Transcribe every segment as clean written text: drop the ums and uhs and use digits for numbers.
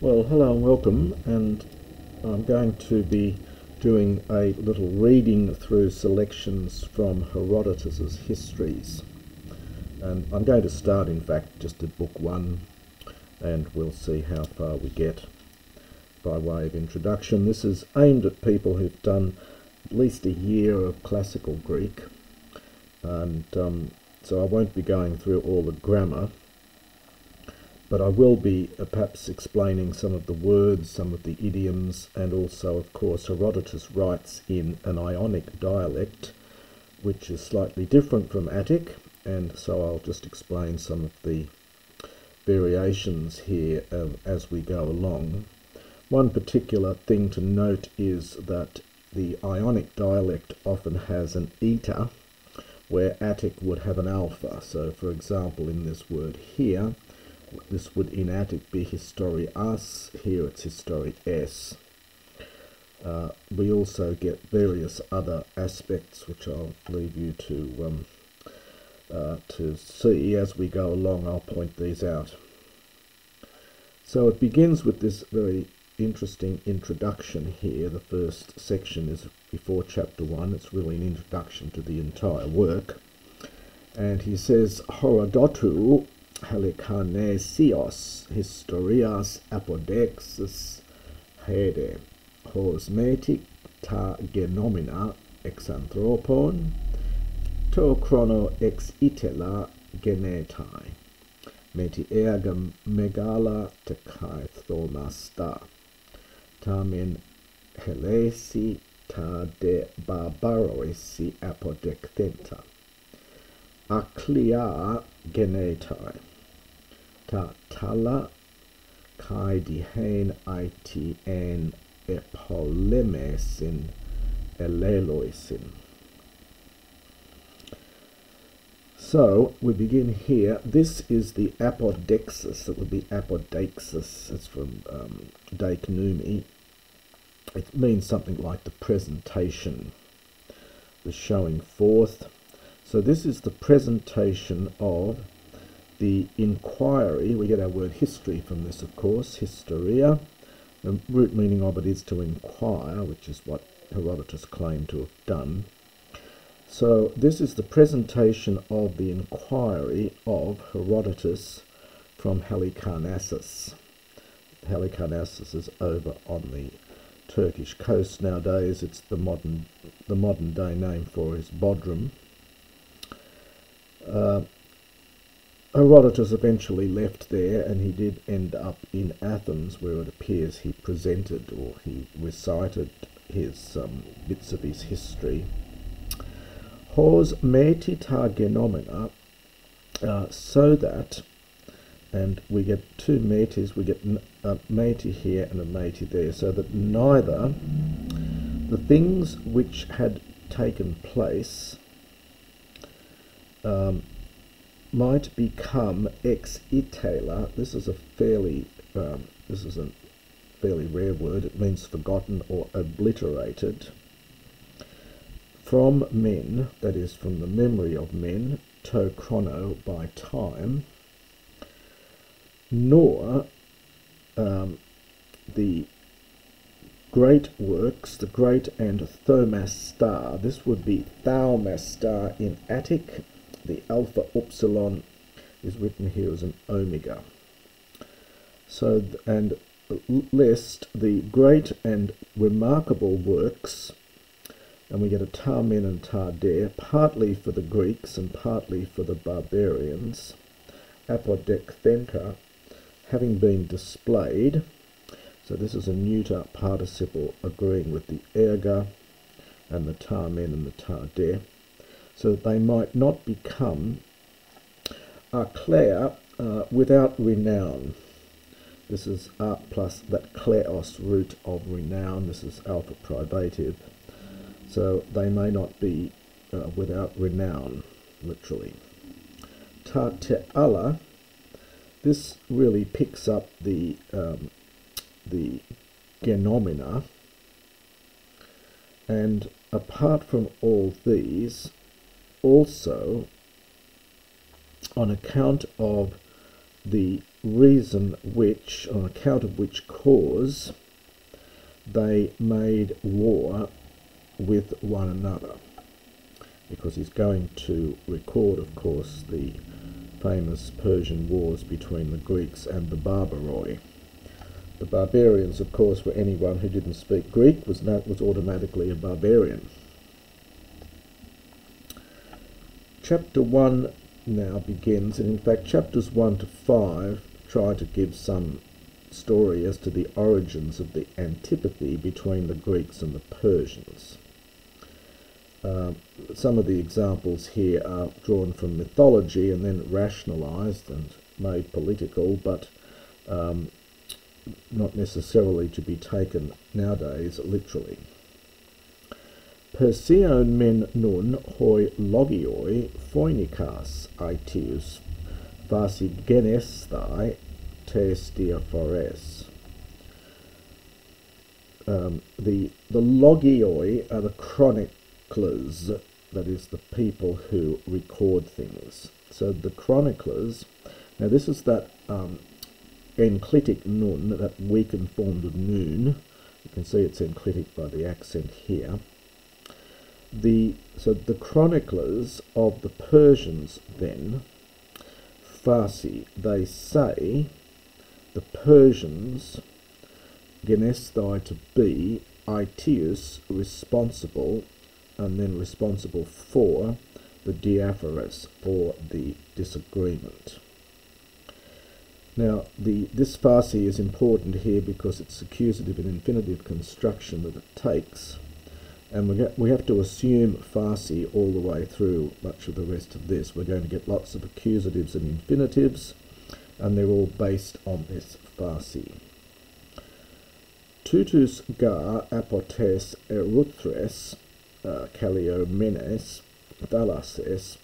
Well, hello and welcome, and I'm going to be doing a little reading through selections from Herodotus's histories. And I'm going to start, in fact, just at book one, and we'll see how far we get by way of introduction. This is aimed at people who've done at least a year of classical Greek, and so I won't be going through all the grammar, but I will be perhaps explaining some of the words, some of the idioms, and also, of course, Herodotus writes in an Ionic dialect, which is slightly different from Attic, and so I'll just explain some of the variations here as we go along. One particular thing to note is that the Ionic dialect often has an eta, where Attic would have an alpha. So, for example, in this word here, this would in Attic be historias, here it's histories. We also get various other aspects which I'll leave you to see as we go along. I'll point these out. So it begins with this very interesting introduction here. The first section is before chapter 1. It's really an introduction to the entire work. And he says, Herodotou Halikarnesios historias apodexis hede hos metic ta genomina exanthropon to chrono ex itela genetai meti ergam megala tekai thomasta tamen helesi ta de barbaroisi apodectenta aclia genetai ta tala kai dihen itn epolemesin eleloisin. So we begin here. This is the apodexis. It would be apodaxis. It's from Daiknumi. It means something like the presentation, the showing forth. So this is the presentation of the inquiry. We get our word history from this, of course, historia. The root meaning of it is to inquire, which is what Herodotus claimed to have done. So this is the presentation of the inquiry of Herodotus from Halicarnassus. Halicarnassus is over on the Turkish coast nowadays. It's the modern day name for his Bodrum. Herodotus eventually left there, and he did end up in Athens, where it appears he presented or he recited his bits of his history. Hos meti ta genomina, so that, and we get two metis, we get a meti here and a meti there, so that neither the things which had taken place might become ex itala. This is a fairly rare word. It means forgotten or obliterated. From men, that is, from the memory of men, to chrono, by time, nor the great works, the great and thomasta. This would be thaumastar in Attic. The alpha upsilon is written here as an omega. So, and lest the great and remarkable works, and we get a tamen and tarder, partly for the Greeks and partly for the barbarians, apodecthenta, having been displayed. So this is a neuter participle agreeing with the erga and the tamen and the tarder, so that they might not become aclea without renown. This is plus that kleos root of renown. This is alpha privative. So they may not be without renown, literally. Ta te'ala, this really picks up the genomina, and apart from all these, also on account of the reason which, on account of which cause, they made war with one another, because he's going to record, of course, the famous Persian wars between the Greeks and the Barbaroi. The barbarians, of course, were anyone who didn't speak Greek was automatically a barbarian. Chapter 1 now begins, and in fact chapters 1 to 5 try to give some story as to the origins of the antipathy between the Greeks and the Persians. Some of the examples here are drawn from mythology and then rationalized and made political, but not necessarily to be taken nowadays literally. Persion men nun hoi logioi phoinikas aetius vasi genestai tes diaphores. The logioi are the chroniclers, that is, the people who record things. So the chroniclers, now this is that enclitic nun, that weakened form of noon. You can see it's enclitic by the accent here. So the chroniclers of the Persians then, Farsi, they say the Persians, genestai to be, aetius, responsible, and then responsible for the diaphores, for the disagreement. Now, this Farsi is important here because it's accusative and infinitive construction that it takes, and we have to assume Farsi all the way through much of the rest of this. We're going to get lots of accusatives and infinitives, and they're all based on this Farsi. Tutus gar apotes eruthres kaliomenes thalases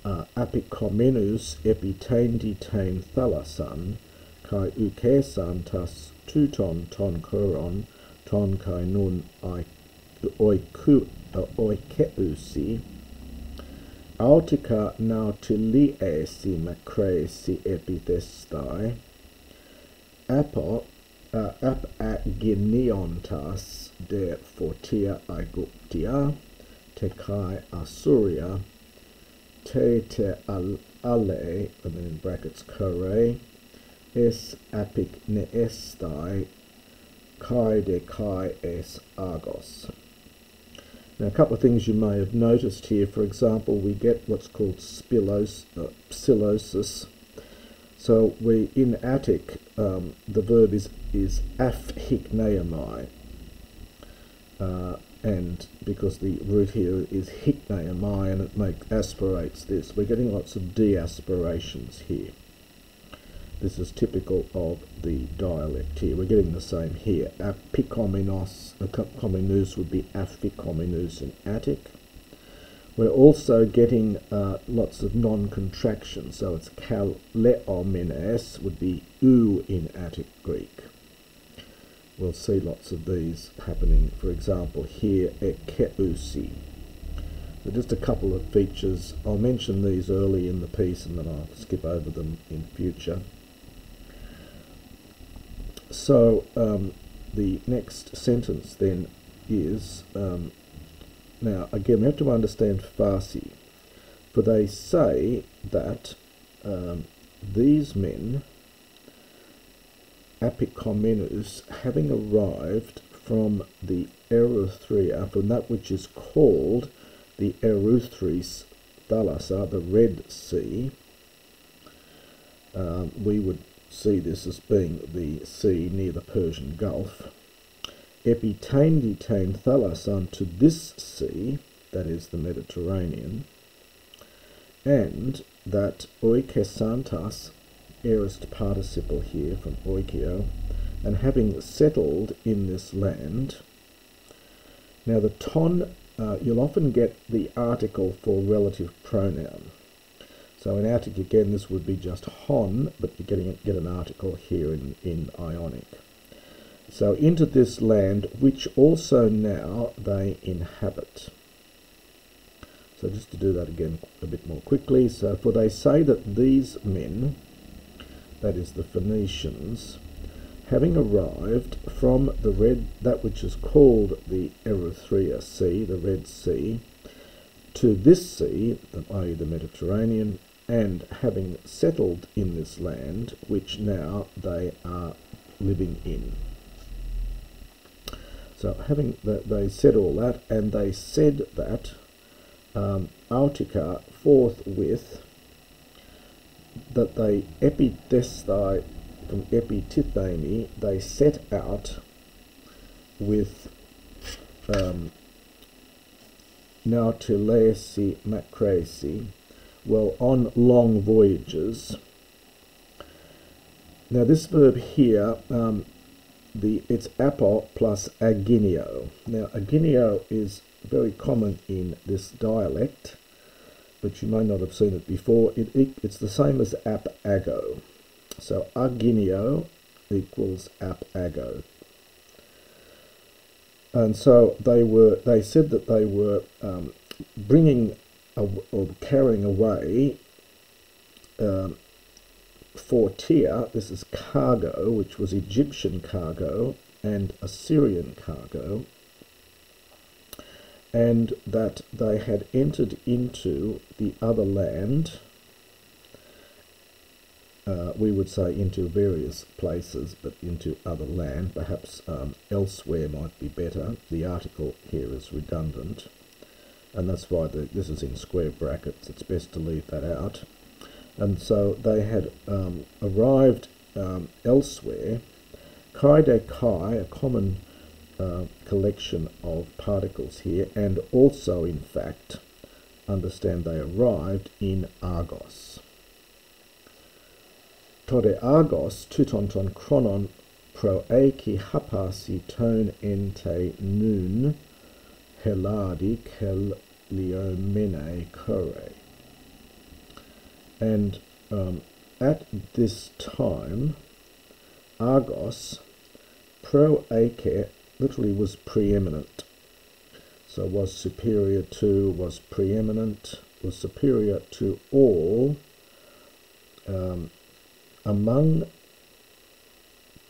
apikomenus epiteinditain thalasan kai ukesan tas tuton ton koron ton kai nun oikeusi autica nautiliesi macresi epithestai apo ap ageniontas de fortia Aegyptia te kai Asuria te ale, and then in brackets kore, es apic neestai kai de kai es Argos. Now a couple of things you may have noticed here. For example, we get what's called psilosis. So in Attic, the verb is afhikneomai, and because the root here is hikneomai and it aspirates this, we're getting lots of deaspirations here. This is typical of the dialect here. We're getting the same here. Apikomenos, komenus would be afikomenus in Attic. We're also getting lots of non-contraction, so it's kaleomenes would be u in Attic Greek. We'll see lots of these happening, for example, here, ekeusi. So just a couple of features. I'll mention these early in the piece and then I'll skip over them in future. So the next sentence then is, now again we have to understand Farsi, for they say that these men, apikomenus, having arrived from the Erythrea, from that which is called the Erythris Thalassa, the Red Sea, we would see this as being the sea near the Persian Gulf. Epiteinditain thalassan, to this sea, that is the Mediterranean, and that oikesantas, aorist participle here from oikeo, and having settled in this land. Now the ton, you'll often get the article for relative pronoun. So in Attic again this would be just hon, but you get an article here in Ionic. So into this land which also now they inhabit. So just to do that again a bit more quickly. So for they say that these men, that is the Phoenicians, having arrived from that which is called the Erythrea Sea, the Red Sea, to this sea, i.e. the Mediterranean, and having settled in this land, which now they are living in. So having they said all that, and they said that Autica forthwith, that they epidestai from epitithemi, they set out with nautilesi macresi, well, on long voyages. Now this verb here, it's apo plus aginio. Now aginio is very common in this dialect, but you may not have seen it before. It's the same as ap-ago. So aginio equals ap-ago. And so they said that they were bringing or carrying away fortia, this is cargo, which was Egyptian cargo and Assyrian cargo, and that they had entered into the other land. We would say into various places, but into other land. Perhaps elsewhere might be better. The article here is redundant, and that's why this is in square brackets. It's best to leave that out. And so they had arrived elsewhere. Kai de kai, a common collection of particles here, and also, in fact, understand they arrived in Argos. Tode Argos, tutonton chronon pro eki hapasi ton ente nun heladi kel leomene kore. And at this time, Argos, pro eke, literally was preeminent. So was superior to, was preeminent, was superior to all among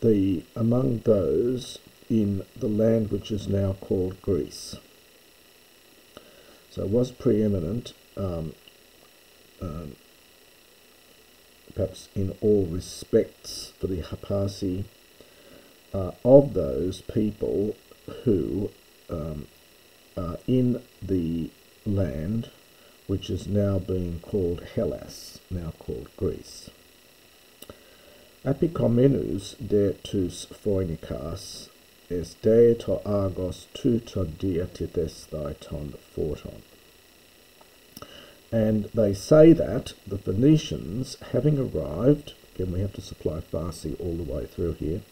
those in the land which is now called Greece. So was preeminent, perhaps in all respects, for the Hapasi, of those people who are in the land which is now being called Hellas, now called Greece. Apikomenus de tus phoinikas es de to Argos tu to diatithestai ton photon. And they say that the Phoenicians, having arrived, again we have to supply Farsi all the way through here,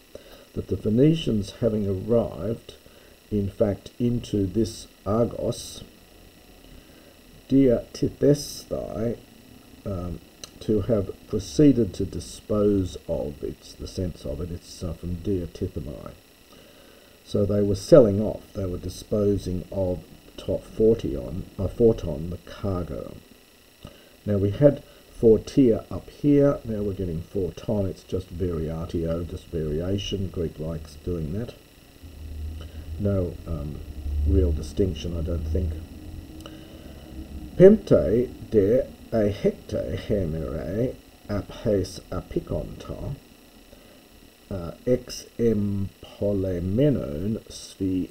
that the Phoenicians having arrived, in fact, into this Argos, diatithestai, to have proceeded to dispose of, it's the sense of it, it's from diatithemi. So they were selling off, they were disposing of photon, the cargo. Now we had fortia up here, now we're getting photon, it's just variatio, just variation. Greek likes doing that. No real distinction, I don't think. Pempte de a hecte hemere aphes apikonta ex empolemenon svi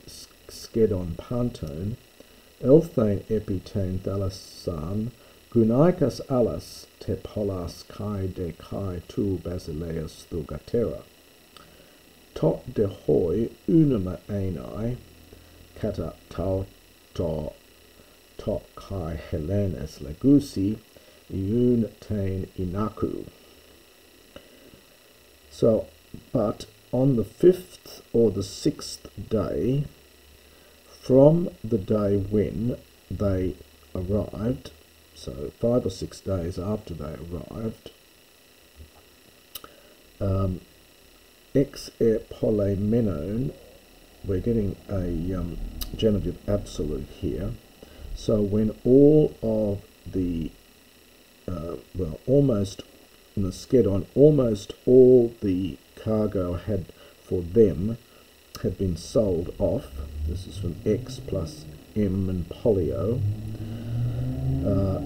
skedon panton elthane epitane thalasan gunaikas alas te polas kai de kai tu basileus thugatera tot de hoi unuma anai kata tau to tot kai helenes legusi iun tain inaku. So, but on the 5th or the 6th day from the day when they arrived, so 5 or 6 days after they arrived, ex e polemenon, we're getting a genitive absolute here, So when all of the, almost, in the Skedon, almost all the cargo had for them had been sold off. This is from X plus M and Polio.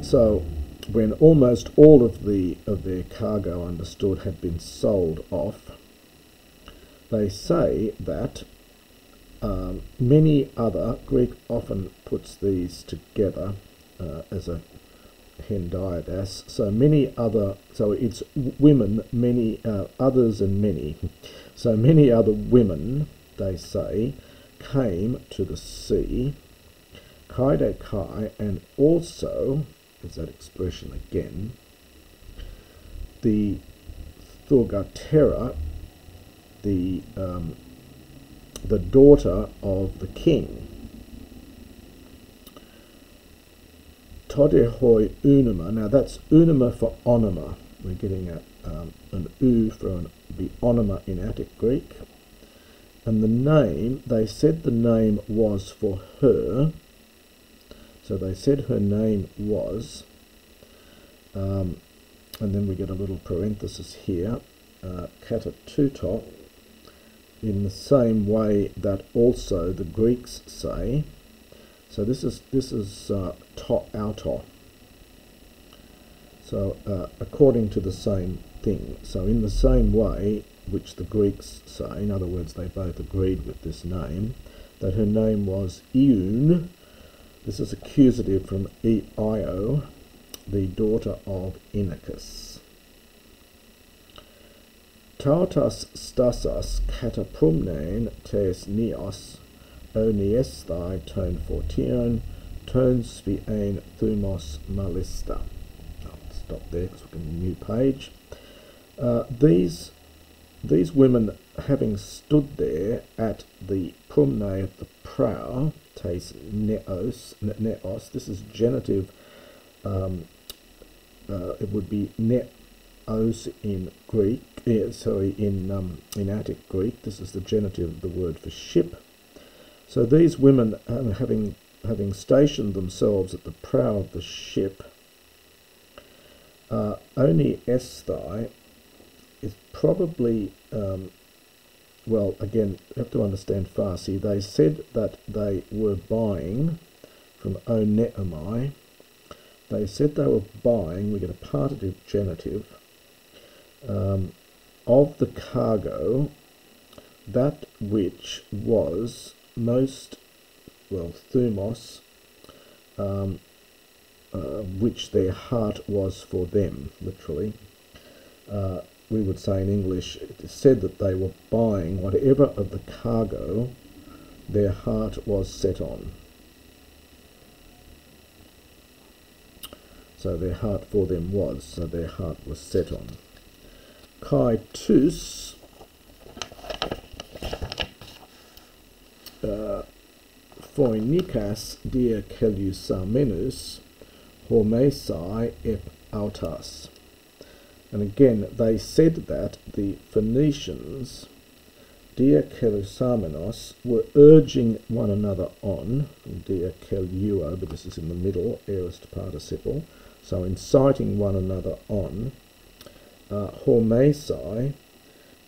So when almost all of their cargo understood had been sold off, they say that many other, Greek often puts these together as a hendiadas, so many other, so it's women, many others and many. So many other women, they say, came to the sea, kaide kai, and also, is that expression again, the Thorgatera, the daughter of the king. Todehoi unima. Now that's unima for onoma. We're getting an u for the onoma in Attic Greek. And the name, they said the name was for her. So they said her name was, and then we get a little parenthesis here, katatuto, in the same way that also the Greeks say. So this is to auto. So according to the same thing. So in the same way which the Greeks say, in other words, they both agreed with this name, that her name was Iun. This is accusative from Io, the daughter of Inachus. Tautas stasas kataprumnein tes neos, oniesthai tone fortion, tone spiein thumos malista. I'll stop there because we're in a new page. These women, having stood there at the prumne of the prow, tes neos, this is genitive, it would be neos in Greek, in Attic Greek. This is the genitive of the word for ship. So these women, having stationed themselves at the prow of the ship, oni esthai is probably, well, again, you have to understand Farsi. They said that they were buying from oneomai. They said they were buying, we get a partitive genitive, of the cargo, that which was most, well, thumos, which their heart was for them, literally. We would say in English, it is said that they were buying whatever of the cargo their heart was set on. So their heart for them was, so their heart was set on. Kai tus, Phoenikas dia Keleussamenus, hormesai ep autas. And again, they said that the Phoenicians, dia Keleussamenos, were urging one another on, dia Keleuo, but this is in the middle, aorist participle, so inciting one another on, hormesai,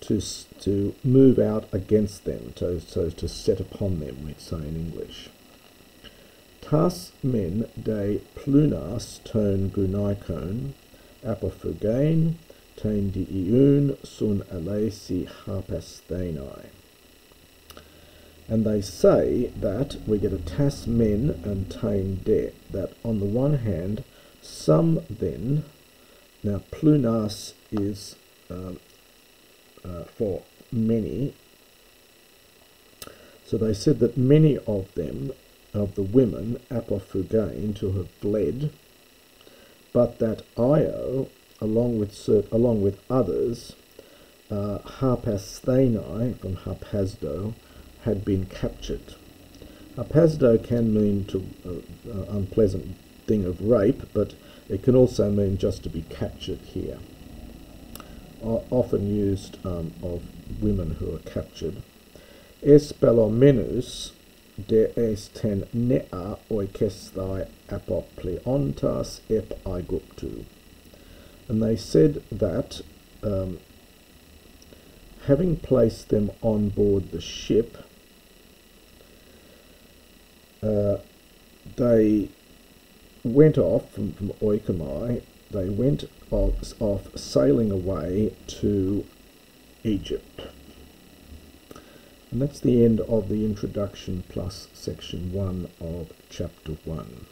to move out against them, so to set upon them, we'd say in English. Tas men de plunas ton gunaikon, apophugain, ten diiun sun alesi harpasthenai. And they say that, we get a tas men and tain de, that on the one hand, some then, now plunas is for many, so they said that many of them, of the women, apophugain, to have bled, but that Io, along with others, harpasthenai, from harpazdo, had been captured. Harpazdo can mean unpleasant thing of rape, but it can also mean just to be captured here. Often used of women who are captured. Espelomenus, de esten nea oikestai apopleontas ep Aegyptu. And they said that, having placed them on board the ship, they went off from Oikomai, they went off sailing away to Egypt. And that's the end of the introduction plus section 1 of chapter 1.